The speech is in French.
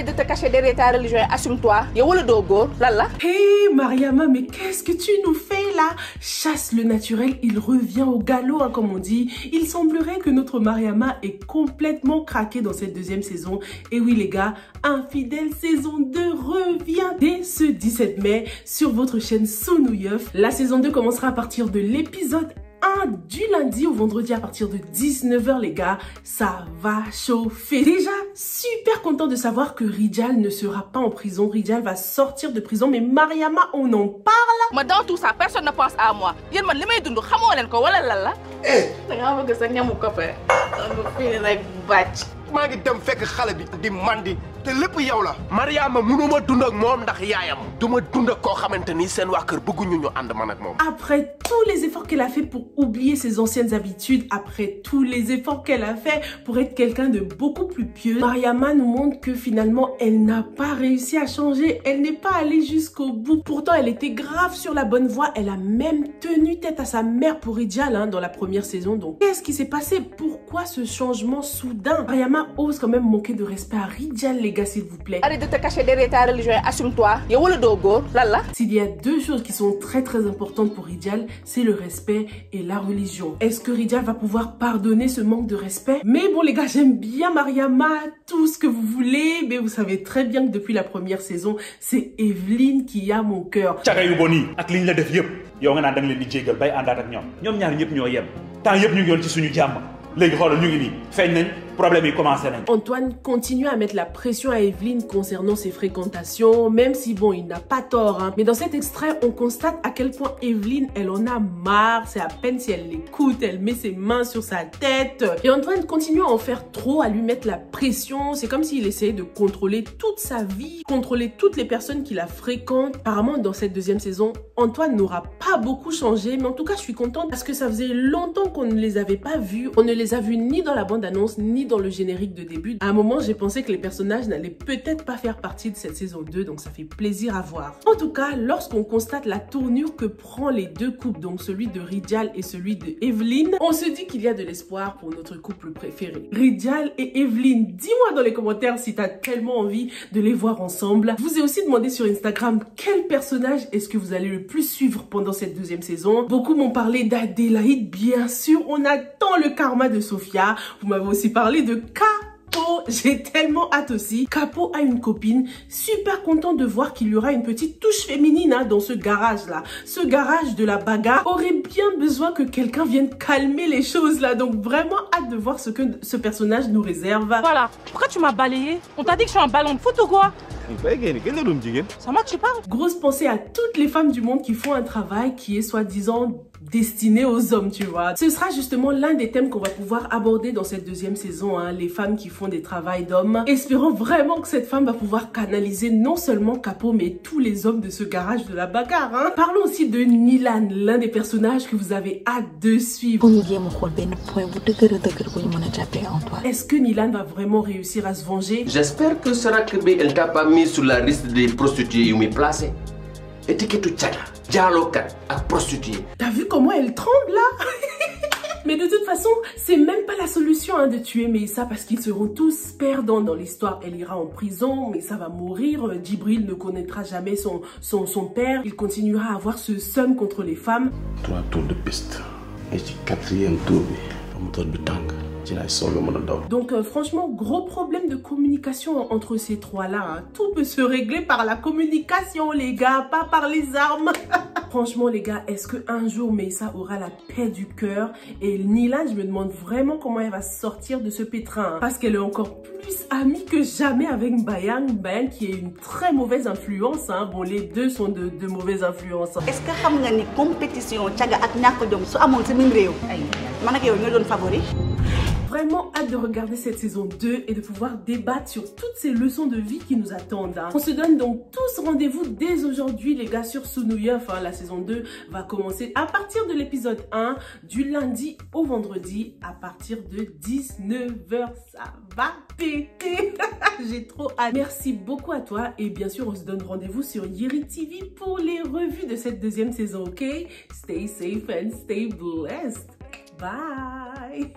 Arrête de te cacher derrière ta religion et assume-toi. Lala. Hey Mariama, mais qu'est-ce que tu nous fais là? Chasse le naturel, il revient au galop, hein, comme on dit. Il semblerait que notre Mariama est complètement craqué dans cette deuxième saison. Et oui les gars, Infidèles saison 2 revient dès ce 17 mai sur votre chaîne Sunuyef. La saison 2 commencera à partir de l'épisode 1 du lundi au vendredi à partir de 19 h les gars, ça va chauffer. Déjà, super content de savoir que Rijal ne sera pas en prison. Rijal va sortir de prison, mais Mariama, on en parle. Mais dans tout ça, personne ne pense à moi. Yéen man limay dund xamoo len ko wala lala. Da nga bëgg sa ñamu copain. Am fi like batch. maa ngi dem fekk xale bi di mandi te lépp yow la. Mariama mënuma dund ak moom ndax yaayam. duma dund ak koo xamante ni seen waa kër bëgguñu ñu ànd man ak moom. Après tous les efforts qu'elle a fait pour oublier ses anciennes habitudes, après tous les efforts qu'elle a fait pour être quelqu'un de beaucoup plus pieux, Mariama nous montre que finalement elle n'a pas réussi à changer. Elle n'est pas allée jusqu'au bout. Pourtant elle était grave sur la bonne voie. Elle a même tenu tête à sa mère pour Rijal dans la première saison. Donc qu'est-ce qui s'est passé? Pourquoi ce changement soudain? Mariama ose quand même manquer de respect à Rijal les gars, s'il vous plaît. Arrête de te cacher derrière ta religion et assume-toi. Lala. S'il y a deux choses qui sont très importantes pour Rijal, c'est le respect et la religion. Est-ce que Rijal va pouvoir pardonner ce manque de respect? Mais bon les gars, j'aime bien Mariama, tout ce que vous voulez, mais vous savez très bien que depuis la première saison, c'est Evelyne qui a mon cœur. Antoine continue à mettre la pression à Evelyne concernant ses fréquentations, même si bon, il n'a pas tort. Mais dans cet extrait, on constate à quel point Evelyne, elle en a marre. C'est à peine si elle l'écoute, elle met ses mains sur sa tête. Et Antoine continue à en faire trop, à lui mettre la pression. C'est comme s'il essayait de contrôler toute sa vie, contrôler toutes les personnes qui la fréquentent. Apparemment, dans cette deuxième saison, Antoine n'aura pas beaucoup changé. Mais en tout cas, je suis contente parce que ça faisait longtemps qu'on ne les avait pas vus. On ne les a vus ni dans la bande-annonce, ni dans le générique de début. À un moment, j'ai pensé que les personnages n'allaient peut-être pas faire partie de cette saison 2, donc ça fait plaisir à voir. En tout cas, lorsqu'on constate la tournure que prend les deux couples, donc celui de Rijal et celui de Evelyne, on se dit qu'il y a de l'espoir pour notre couple préféré. Rijal et Evelyne, dis-moi dans les commentaires si t'as tellement envie de les voir ensemble. Je vous ai aussi demandé sur Instagram quel personnage est-ce que vous allez le plus suivre pendant cette deuxième saison. Beaucoup m'ont parlé d'Adélaïde, bien sûr. On attend le karma de Sophia. Vous m'avez aussi parlé de Capo, j'ai tellement hâte aussi. Capo a une copine, super content de voir qu'il y aura une petite touche féminine dans ce garage là. Ce garage de la bagarre aurait bien besoin que quelqu'un vienne calmer les choses là. Donc vraiment hâte de voir ce que ce personnage nous réserve. Voilà, pourquoi tu m'as balayé? On t'a dit que je suis un ballon de foot ou quoi? Ça moi que tu parles? Grosse pensée à toutes les femmes du monde qui font un travail qui est soi-disant destiné aux hommes, tu vois. Ce sera justement l'un des thèmes qu'on va pouvoir aborder dans cette deuxième saison, les femmes qui font des travails d'hommes. Espérons vraiment que cette femme va pouvoir canaliser non seulement Capo, mais tous les hommes de ce garage de la bagarre. Parlons aussi de Nilan, l'un des personnages que vous avez hâte de suivre. Est-ce que Nilan va vraiment réussir à se venger? J'espère que Sarakebe, elle t'a pas mis sur la liste des prostituées où m'y placé. Étiquette Tchaga, Dialocat, à prostituée. T'as vu comment elle tremble là? Mais de toute façon, c'est même pas la solution de tuer Meissa parce qu'ils seront tous perdants dans l'histoire. Elle ira en prison, Meissa va mourir, Djibril ne connaîtra jamais son père. Il continuera à avoir ce seum contre les femmes. 3 tours de piste. Et du 4e tour, le moteur de tank. Donc franchement, gros problème de communication entre ces trois-là. Tout peut se régler par la communication, les gars, pas par les armes. Franchement, les gars, est-ce qu'un jour Meissa aura la paix du cœur? Et Nilan, je me demande vraiment comment elle va sortir de ce pétrin. Parce qu'elle est encore plus amie que jamais avec Mbayang. Mbayang qui est une très mauvaise influence. Bon, les deux sont de mauvaises influences. Est-ce que vous savez que compétition Tchaga ak ñàkk jom su amoon ci même réew man ak yow ñoo doon favori? Vraiment hâte de regarder cette saison 2 et de pouvoir débattre sur toutes ces leçons de vie qui nous attendent. On se donne donc tous rendez-vous dès aujourd'hui les gars sur Sunuyef. La saison 2 va commencer à partir de l'épisode 1 du lundi au vendredi à partir de 19 h. Ça va péter. J'ai trop hâte. Merci beaucoup à toi et bien sûr on se donne rendez-vous sur Yeri TV pour les revues de cette deuxième saison, ok? Stay safe and stay blessed. Bye.